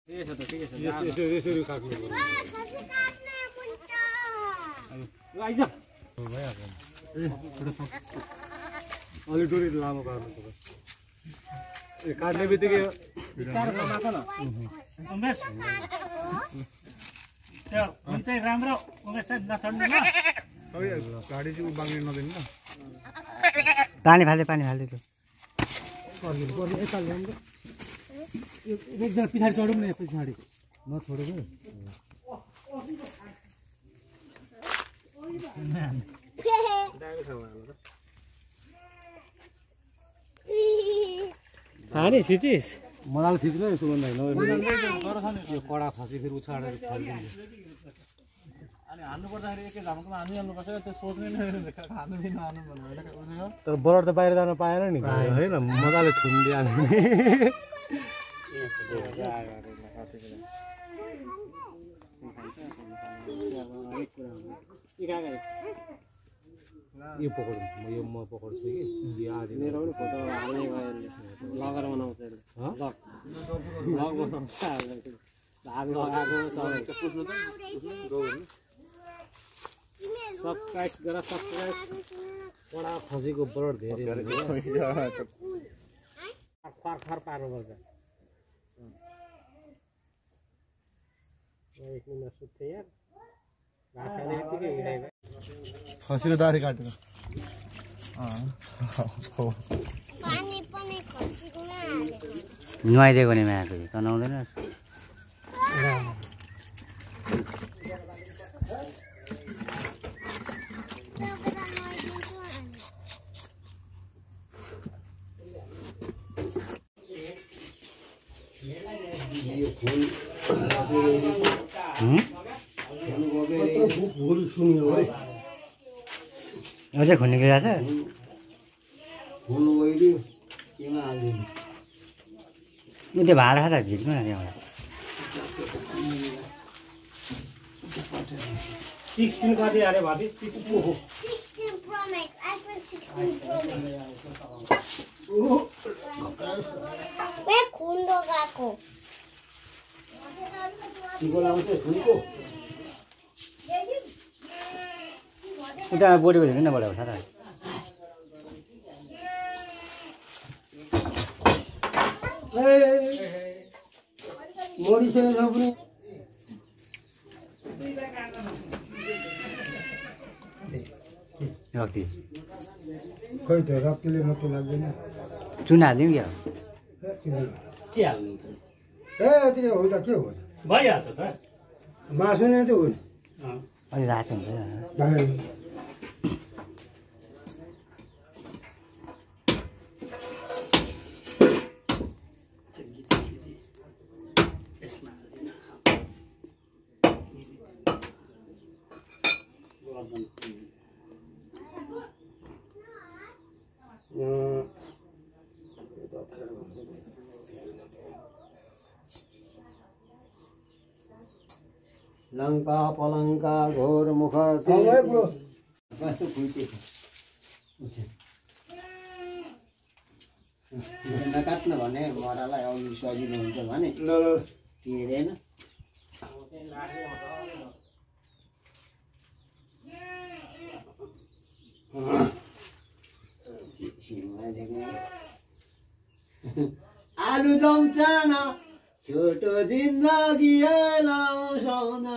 यसरी काट्नु पर्यो आइज अलि डोरी लामो पार्नु पर्यो काट्ने बित्तिकै बिस्तारै नमाछ न उमेश त्यो हुन्छ राम्रो उमेश नछड्नु न गाडी चाहिँ बाङ्ने नदिनु न पानी फाल्दै त्यो एकजना पछाडि चढौँ न पछाडि नछोडेको हाने सिचिस मजाले थिच्नु यसो भन्दा यो कडा खसी फेरि उछाडेर फालिदिन्छ अनि हान्नु पर्दाखेरि एकै झमकमा हानिहाल्नुपर्छ त्यो सोच्ने नै हान्नु पनि नहान्नु भन्नु तर बरड त बाहिर जान पाएन नि होइन मजाले थुनिदिहाल्यो नि यो पकड म पकड्छु कि यो आज मेरो पनि फोटो हाल्ने भयो लगेर बनाउँछ लग बनाउँछ भाग लगाएको सबै सब्सक्राइब गर सब्सक्राइब कडा खसीको बरड धेरै खर पार्नुपर्छ एक मिनट सुत्थे यार भात खाने बित्तिकै हिँडेको खसीको दाह्री काटेर पानी पनि खसीको नुहाइदिएको नि मायाको तनाउँदैन अझै खुन्ने गएको छ त्यो भाडा खाँदा भिज्नु न त्यहाँबाट 16 कति अरे भाबी 16 Pro Max, iPhone 16 Pro Max. 왜 군도 가고? टिको लाउँछ खुनको उता बोडीको झिक्नु न बडा सारा मरिसकेको छ पनि रक्ती खोइ त रक्तीले मात्रै लाग्दैन चुना हालिदिउँ क्या के हाल्नु ए त्यो हो त के हो भइहाल्छ त मासु नै त हो नि अलि रातो हुन्छ लङ्का पलङ्का घोर मुख कस्तो खुल्टी नकाट्नु भने मरालाई आउनु सजिलो हुन्छ भने तिरेन आलु दम चाना छोटो जिन्दगी लामो सम्झना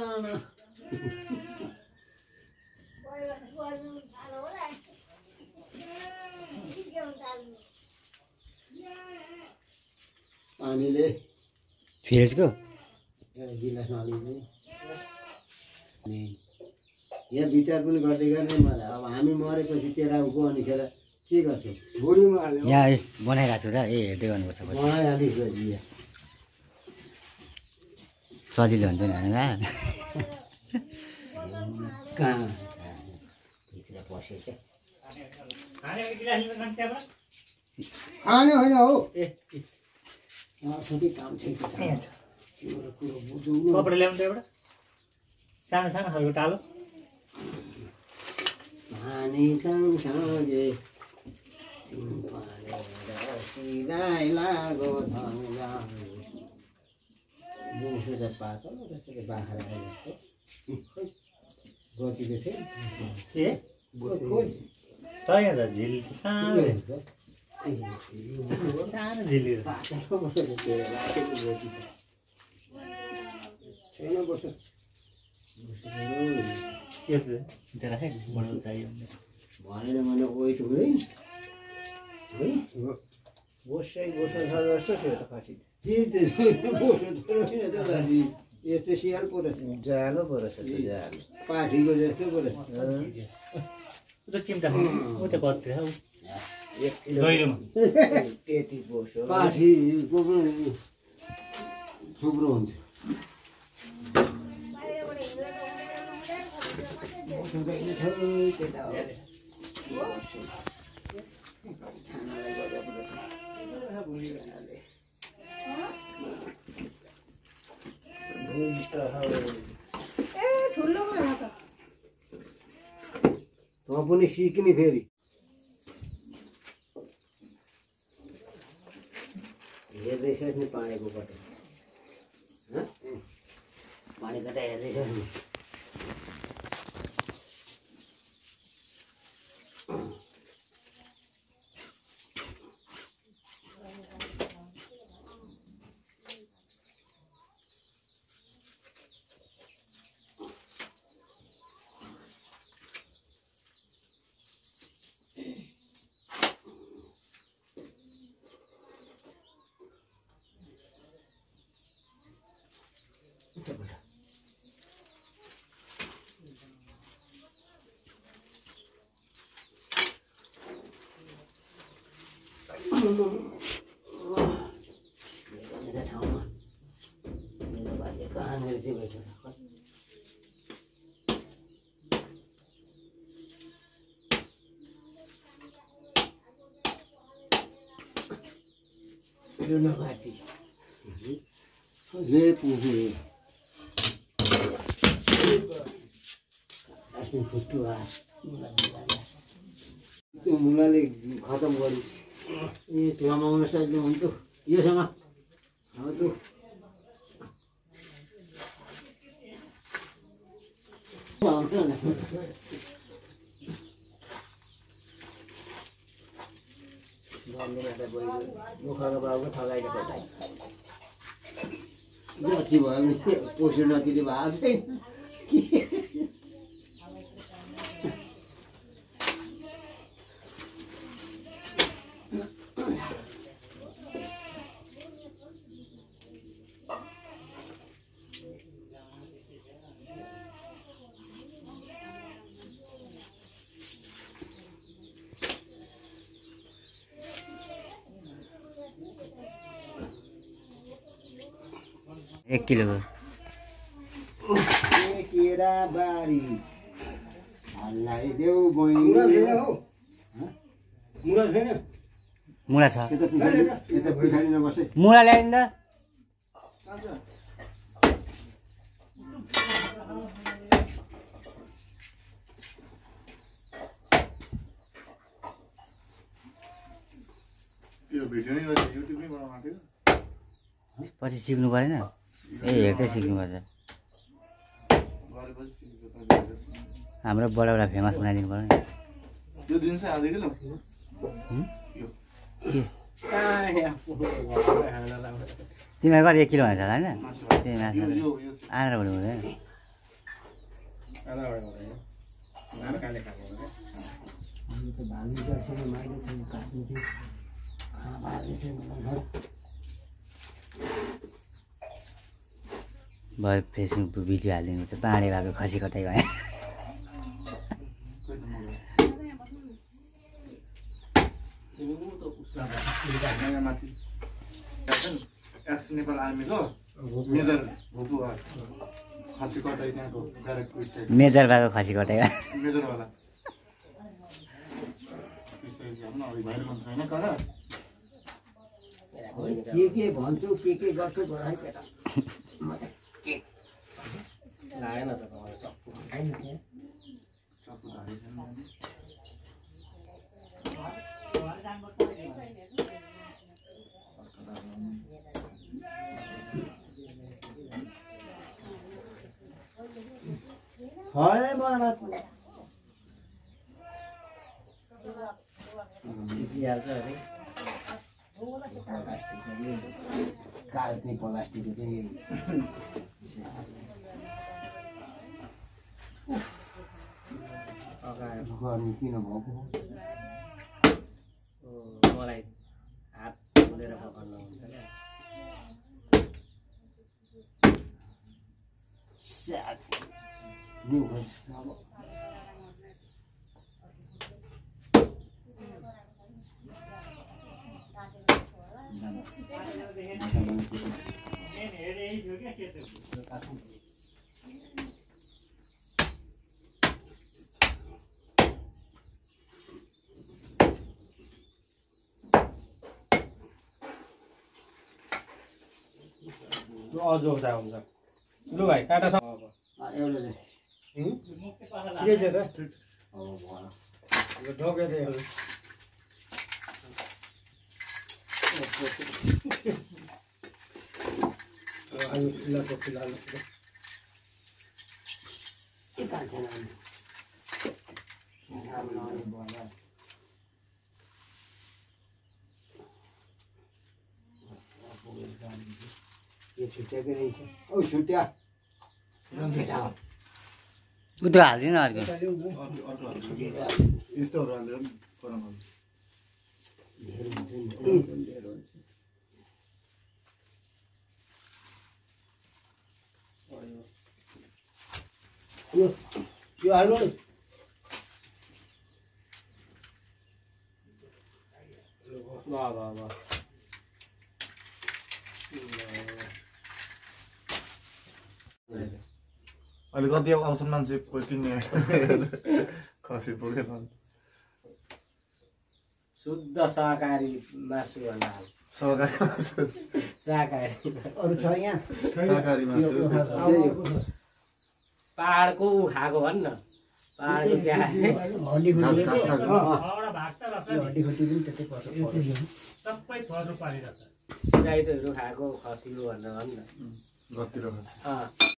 पानीले फ्रिजको एउटा गिलास नलिने अनि यहाँ विचार पनि गर्दै गर्ने मलाई अब हामी मरेपछि तेरा उको अनिखेर के गर्छौ छोरीमा यहाँ बनाइरहेको छु र हेर्दै गर्नुपर्छ बनाइहालिस सजिलो हुन्छ नि होइन कहाँ भित्र पसेछ खाने होइन हो छुट्टी काम छ तिम्रो कुरो बुझ्नु कपडा ल्याउनु त एउटा सानो सानो खालको टालो पानी काम सागे सिधाइ लागो बोसो त पातलो त्यसरी बाख्रा आए जस्तो खै गतिले थियो के खोइ छैन त झिल सानो सानो झिल छैन बस्छ भनेर मैले वेट है बोसै बोसो छ जस्तो थियो त खसी यस्तो सियाल पो रहेछ जालो पो रहेछ त्यो जालो पाठीको जस्तो पो रहेछ चिम्टा उता कति हौ 1 किलो त्यति बोसो पाठीको पनि थुप्रो हुन्थ्यो तँ पनि सिक्ने फेरि हेर्दैछ नि पानीको कता पानी कता हेर्दैछ नि ठाउँमा मेरो बाजे कहाँनिर चाहिँ बैठो छ नभाची ले पुगे आफ्नो फुट्टु त्यो मुलाले खतम गरिस् ए रमाउन सक्दै हुन्थ्यो योसँग त्यो मुखको बाबुको थगाइदिएको जति भयो भने पोषण नतिले भएको छैन एक किलो केरा बारी हल्लाइदेऊ बहिनी मुला छैन मुला छ यता पछाडि नबस्दै मुला ल्याइन् त त्यो भिडियो नै गरे युट्युबमै बनाउनु आँट्यो पछि सिक्नु परेन ए हेर्दै सिक्नु पर्छ गरेपछि सिक्छु हाम्रो बडाबडा फेमस बनाइदिनु पर्यो नि यो दिन चाहिँ आधी किलो के तिमीलाई कति 1 किलो हुन्छ होला होइन त्यही मासु आएर भन्नु हुँदैन भयो फेसबुक भिडियो हालिदिनु चाहिँ बाँडे भएको खसी कटाइ भयो माथि एक्स नेपाल आर्मीको मेजर भुपु खसी कटाइ त्यहाँको ब्यारेकको स्टाइल मेजर भएको खसी कटाइ भयो मेजरवाला अघि भाइरल हुन्छ होइन कता के भन्छु के गर्छु गराइ केटा म त के लागेन त मलाई चप्पु चप्पु धारिदैन खै बनाबाट दिइहाल्छ अरे काल चाहिँ प्लास्टिक चाहिँ गर्नु किन भएको मलाई हात खोलेर पकाउनु हुन्छ क्या न्यु भइस अब अजोग्दा हुन्छ लु भाइ काटा एउटा के छ त अब भयो ढोकेर यो छुट्याएकै रहेछ औ छुट्या उता हाल्दिन अर्को यस्तोहरू हाल्यो गरम यो हाल्नु अहिले कति आउँछ मान्छे कोही किन्ने खसी पुगेन शुद्ध शाकाहारी मासु भन्दा सहकारी शाकाहारी अरू छ यहाँ शाकाहारी मासु पहाडको ऊ खाएको भन् न पहाडको क्या हड्डी खुट्टी सबै थोर पारिरहेछ सिराइतोहरू खाएको खसी हो भनेर भन् न गतिर खसी